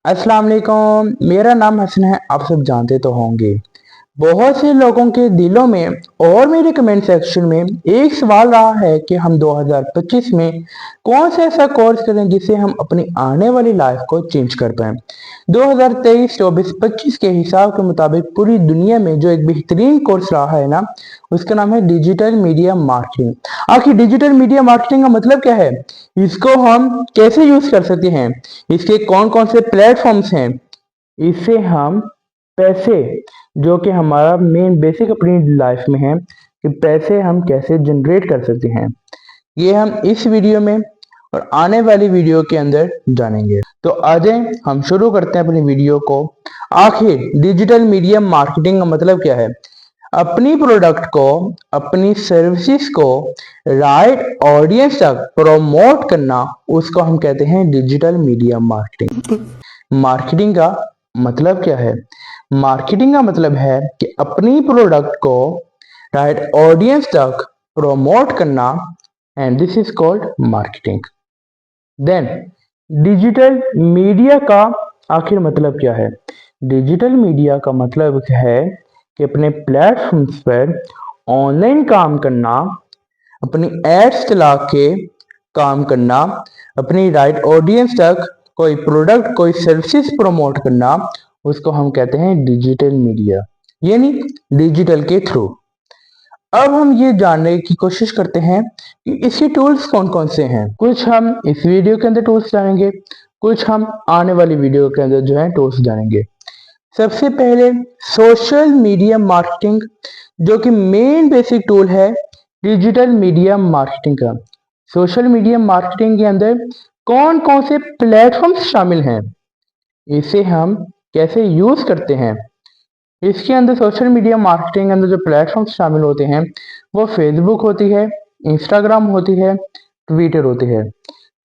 अस्सलाम वालेकुम। मेरा नाम हसन है, आप सब जानते तो होंगे। बहुत से लोगों के दिलों में और मेरे कमेंट सेक्शन में एक सवाल रहा है कि हम 2025 में कौन सा ऐसा कोर्स करें जिससे हम अपनी आने वाली लाइफ को चेंज कर पाएं। 2023, 24, 25 के हिसाब के मुताबिक पूरी दुनिया में जो एक बेहतरीन कोर्स रहा है ना, उसका नाम है डिजिटल मीडिया मार्केटिंग। आखिर डिजिटल मीडिया मार्केटिंग का मतलब क्या है, इसको हम कैसे यूज कर सकते हैं, इसके कौन कौन से प्लेटफॉर्म्स हैं, इससे हम पैसे, जो कि हमारा मेन बेसिक अपनी लाइफ में है, कि पैसे हम कैसे जनरेट कर सकते हैं, ये हम इस वीडियो में और आने वाली वीडियो के अंदर जानेंगे। तो आज हम शुरू करते हैं अपनी वीडियो को। आखिर डिजिटल मीडिया मार्केटिंग का मतलब क्या है? अपनी प्रोडक्ट को, अपनी सर्विसेज को राइट ऑडियंस तक प्रमोट करना, उसको हम कहते हैं डिजिटल मीडिया मार्केटिंग। मार्केटिंग का मतलब क्या है? मार्केटिंग का मतलब है कि अपनी प्रोडक्ट को राइट ऑडियंस तक प्रमोट करना, and this is called marketing. Then digital media का आखिर मतलब क्या है? डिजिटल मीडिया का मतलब है कि अपने प्लेटफॉर्म्स पर ऑनलाइन काम करना, अपनी एड्स चला के काम करना, अपनी राइट ऑडियंस तक कोई प्रोडक्ट, कोई सर्विसेज प्रमोट करना, उसको हम कहते हैं डिजिटल मीडिया, यानी डिजिटल के थ्रू। अब हम ये जानने की कोशिश करते हैं कि इसके टूल्स कौन कौन से हैं। कुछ हम इस वीडियो के अंदर टूल्स जानेंगे, कुछ हम आने वाली वीडियो के अंदर जो है टूल्स जानेंगे। सबसे पहले सोशल मीडिया मार्केटिंग, जो कि मेन बेसिक टूल है डिजिटल मीडिया मार्केटिंग का। सोशल मीडिया मार्केटिंग के अंदर कौन कौन से प्लेटफॉर्म्स शामिल हैं, इसे हम कैसे यूज करते हैं। इसके अंदर सोशल मीडिया मार्केटिंग के अंदर जो प्लेटफॉर्म्स शामिल होते हैं वो फेसबुक होती है, इंस्टाग्राम होती है, ट्विटर होती है।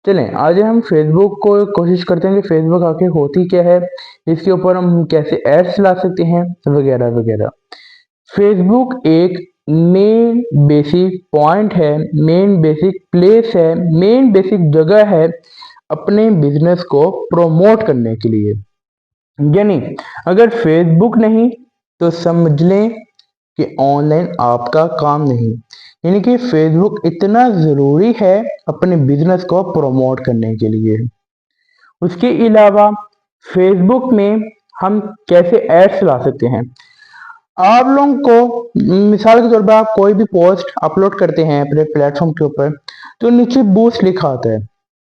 चलें आज हम फेसबुक को कोशिश करते हैं कि फेसबुक आखिर होती क्या है, इसके ऊपर हम कैसे एड्स चला सकते हैं, वगैरह वगैरह। फेसबुक एक मेन बेसिक पॉइंट है, मेन बेसिक प्लेस है, मेन बेसिक जगह है अपने बिजनेस को प्रमोट करने के लिए। यानी अगर फेसबुक नहीं तो समझ लें कि ऑनलाइन आपका काम नहीं। यानी कि फेसबुक इतना ज़रूरी है अपने बिजनेस को प्रमोट करने के लिए। उसके अलावा फेसबुक में हम कैसे एड्स ला सकते हैं। आप लोगों को मिसाल के तौर पर आप कोई भी पोस्ट अपलोड करते हैं अपने प्लेटफॉर्म के ऊपर, तो नीचे बूस्ट लिखा आता है।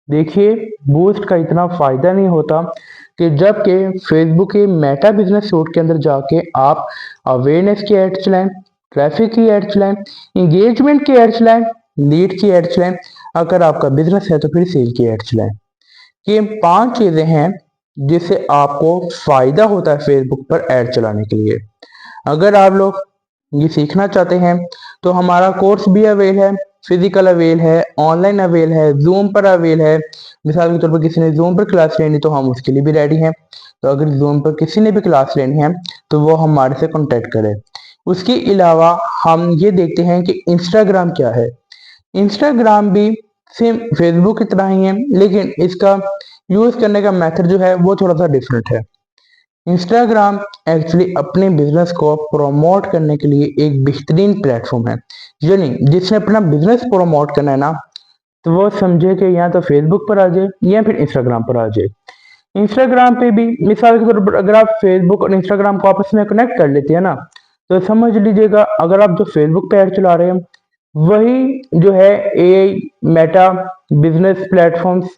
देखिए, बूस्ट का इतना फायदा नहीं होता कि जबकि फेसबुक के मेटा बिजनेस सूट के अंदर जाके आप अवेयरनेस की एड चलाएं, ट्रैफिक की एड चलाएं, इंगेजमेंट की एड चलाएं, लीड की एड चलाएं, अगर आपका बिजनेस है तो फिर सेल की एड चलाएं। ये 5 चीजें हैं जिससे आपको फायदा होता है फेसबुक पर एड चलाने के लिए। अगर आप लोग ये सीखना चाहते हैं तो हमारा कोर्स भी अवेल है, फिजिकल अवेल है, ऑनलाइन अवेल है, जूम पर अवेल है। मिसाल के तौर पर किसी ने जूम पर क्लास लेनी तो हम उसके लिए भी रेडी हैं। तो अगर जूम पर किसी ने भी क्लास लेनी है तो वो हमारे से कॉन्टेक्ट करे। उसके अलावा हम ये देखते हैं कि इंस्टाग्राम क्या है। इंस्टाग्राम भी सेम फेसबुक की तरह ही है, लेकिन इसका यूज करने का मेथड जो है वो थोड़ा सा डिफरेंट है। इंस्टाग्राम एक्चुअली अपने बिजनेस को प्रमोट करने के लिए एक बेहतरीन प्लेटफॉर्म है। यानी जिसने अपना बिजनेस प्रमोट करना है ना, तो वो समझे कि या तो फेसबुक पर आ जाए या फिर इंस्टाग्राम पर आ जाए। इंस्टाग्राम पे भी मिसाल के तौर पर अगर आप फेसबुक और इंस्टाग्राम को आपस में कनेक्ट कर लेते हैं ना, तो समझ लीजिएगा अगर आप जो फेसबुक पे ऐड चला रहे हैं वही जो है ए मेटा बिजनेस प्लेटफॉर्म्स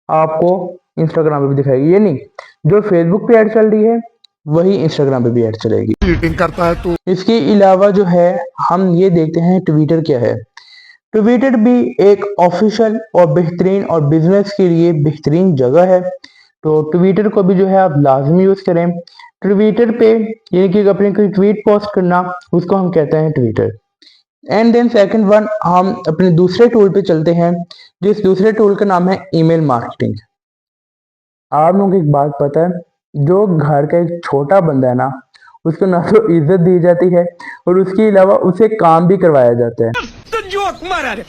आपको इंस्टाग्राम पे भी दिखाएगी। ये नहीं, जो फेसबुक पे ऐड चल रही है वही इंस्टाग्राम पे भी ऐड चलेगी। एडिटिंग करता है तो इसके अलावा जो है हम ये देखते हैं ट्विटर क्या है। ट्विटर भी एक ऑफिशियल और बेहतरीन और बिजनेस के लिए बेहतरीन जगह है। तो ट्विटर को भी जो है आप लाजमी यूज करें। ट्विटर पे यानी कि अपनी कोई ट्वीट पोस्ट करना, उसको हम कहते हैं Twitter. And then second one, हम अपने दूसरे टूल पे चलते हैं, जिस दूसरे टूल का नाम है ईमेल मार्केटिंग। आप लोगों को एक बात पता है, जो घर का एक छोटा बंदा है ना, उसको ना तो इज्जत दी जाती है और उसके अलावा उसे काम भी करवाया जाता है।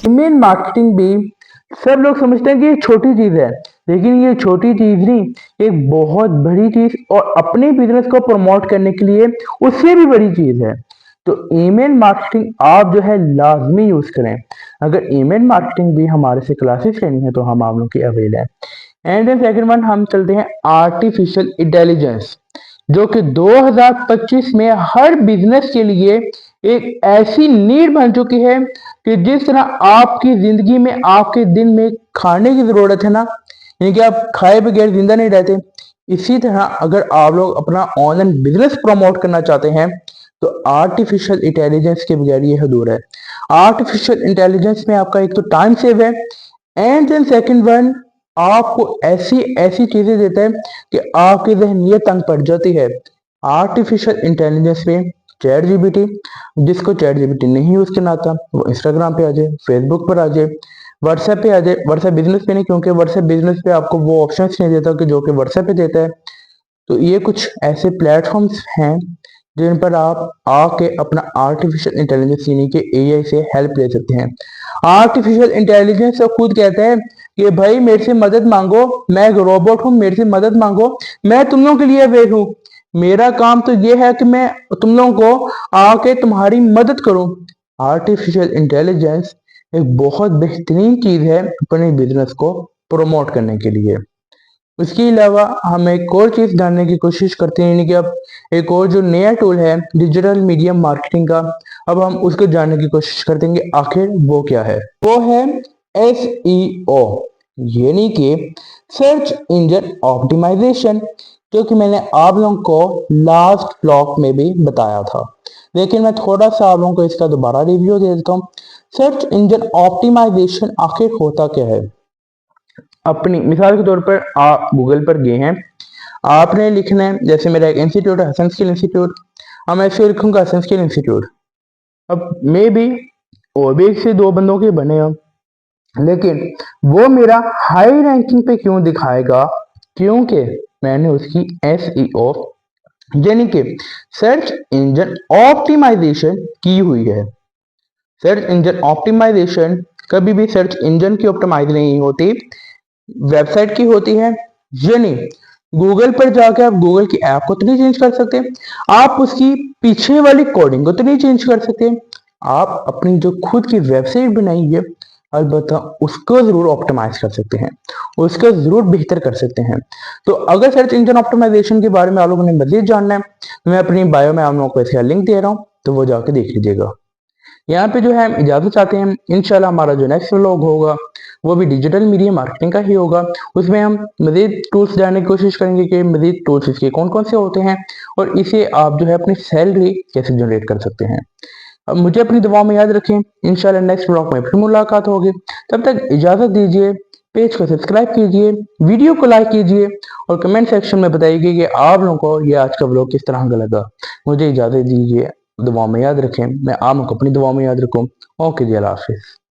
ईमेल मार्केटिंग भी सब लोग समझते हैं कि ये छोटी चीज है, लेकिन ये छोटी चीज नहीं, एक बहुत बड़ी चीज और अपने बिजनेस को प्रमोट करने के लिए उससे भी बड़ी चीज है। तो ईमेल मार्केटिंग आप जो है लाजमी यूज करें। अगर ईमेल मार्केटिंग भी हमारे से क्लासेस लेनी है तो हम आप लोग की अवेल है। एंड देन सेकंड वन हम चलते हैं आर्टिफिशियल इंटेलिजेंस, जो कि 2025 में हर बिजनेस के लिए एक ऐसी नीड बन चुकी है कि जिस तरह आपकी जिंदगी में आपके दिन में खाने की जरूरत है ना, यानी कि आप खाए बगैर जिंदा नहीं रहते, इसी तरह अगर आप लोग अपना ऑनलाइन बिजनेस प्रमोट करना चाहते हैं तो आर्टिफिशियल इंटेलिजेंस के बगैर ये अधूरा है। आर्टिफिशियल इंटेलिजेंस में आपका एक तो टाइम सेव है, एंड देन सेकंड वन आपको ऐसी ऐसी चीजें देता है कि आपकी जहनीत तंग पड़ जाती है। आर्टिफिशियल इंटेलिजेंस में चैट जीपीटी, जिसको चैट जीपीटी नहीं यूज करना आता वो इंस्टाग्राम पे आ जाए, फेसबुक पर आ जाए, व्हाट्सएप पे आ जाए। व्हाट्सएप बिजनेस पे नहीं, क्योंकि व्हाट्सएप बिजनेस पे आपको वो ऑप्शंस नहीं देता कि जो कि व्हाट्सएप पे देता है। तो ये कुछ ऐसे प्लेटफॉर्म्स हैं जिन पर आप आके अपना आर्टिफिशियल इंटेलिजेंस यानी कि एआई से हेल्प ले सकते हैं। आर्टिफिशियल इंटेलिजेंस तो खुद कहता है कि भाई मेरे से मदद मांगो, मैं एक रोबोट हूँ, मेरे से मदद मांगो, मैं तुम लोगों के लिए अवेल हूँ। मेरा काम तो ये है कि मैं तुम लोगों को आके तुम्हारी मदद करूँ। आर्टिफिशियल इंटेलिजेंस एक बहुत बेहतरीन चीज है अपने बिजनेस को प्रमोट करने के लिए। उसके अलावा हम एक और चीज जानने की कोशिश करते हैं, यानी कि अब एक और जो नया टूल है डिजिटल मीडिया मार्केटिंग का, अब हम उसको जानने की कोशिश करते हैं कि आखिर वो क्या है। वो है SEO, यानी कि सर्च इंजन ऑप्टिमाइजेशन, जो कि मैंने आप लोगों को लास्ट ब्लॉग में भी बताया था, लेकिन मैं थोड़ा सा आप लोगों को इसका दोबारा रिव्यू दे देता हूँ। सर्च इंजन ऑप्टिमाइजेशन आखिर होता क्या है। अपनी मिसाल के तौर पर आप गूगल पर गए हैं, आपने लिखना है, जैसे मेरा एक इंस्टीट्यूट है हसन स्किल इंस्टीट्यूट, अब मैं इसको लिखूंगा हसन स्किल इंस्टीट्यूट। अब मे बी और भी एक से दो बंदों के बने हो, लेकिन वो मेरा हाई रैंकिंग पे क्यों दिखाएगा, क्योंकि मैंने उसकी SEO यानी कि सर्च इंजन ऑप्टिमाइजेशन की हुई है। सर्च इंजन ऑप्टिमाइजेशन कभी भी सर्च इंजन की ऑप्टिमाइज नहीं होती, वेबसाइट की होती है। यानी गूगल पर जाकर आप गूगल की ऐप को तो नहीं चेंज कर सकते, आप उसकी पीछे वाली कोडिंग को तो नहीं चेंज कर सकते, आप अपनी जो खुद की वेबसाइट बनाई है अलबत्ता उसको जरूर ऑप्टिमाइज कर सकते हैं, उसको जरूर बेहतर कर सकते हैं। तो अगर सर्च इंजन ऑप्टिमाइजेशन के बारे में आप लोगों ने मजीद जानना है, मैं अपनी बायो में आप लोगों को इसका लिंक दे रहा हूँ, तो वो जाके देख लीजिएगा। यहाँ पे जो है हम इजाजत चाहते हैं, इंशाल्लाह हमारा जो नेक्स्ट व्लॉग होगा वो भी डिजिटल मीडिया मार्केटिंग का ही होगा। उसमें हम मजीद टूल्स जानने की कोशिश करेंगे कि मजीद टूल्स इसके कौन कौन से होते हैं और इसे आप जो है अपनी सैलरी कैसे जनरेट कर सकते हैं। अब मुझे अपनी दुआओं में याद रखें, इंशाल्लाह नेक्स्ट व्लॉग में फिर मुलाकात होगी। तब तक इजाजत दीजिए, पेज को सब्सक्राइब कीजिए, वीडियो को लाइक कीजिए और कमेंट सेक्शन में बताइए कि आप लोगों को ये आज का व्लॉग किस तरह का लगा। मुझे इजाजत दीजिए, दुआओं में याद रखें, मैं आप लोगों को अपनी दुआओं में याद रखूं। ओके जी, अल्लाह हाफिज।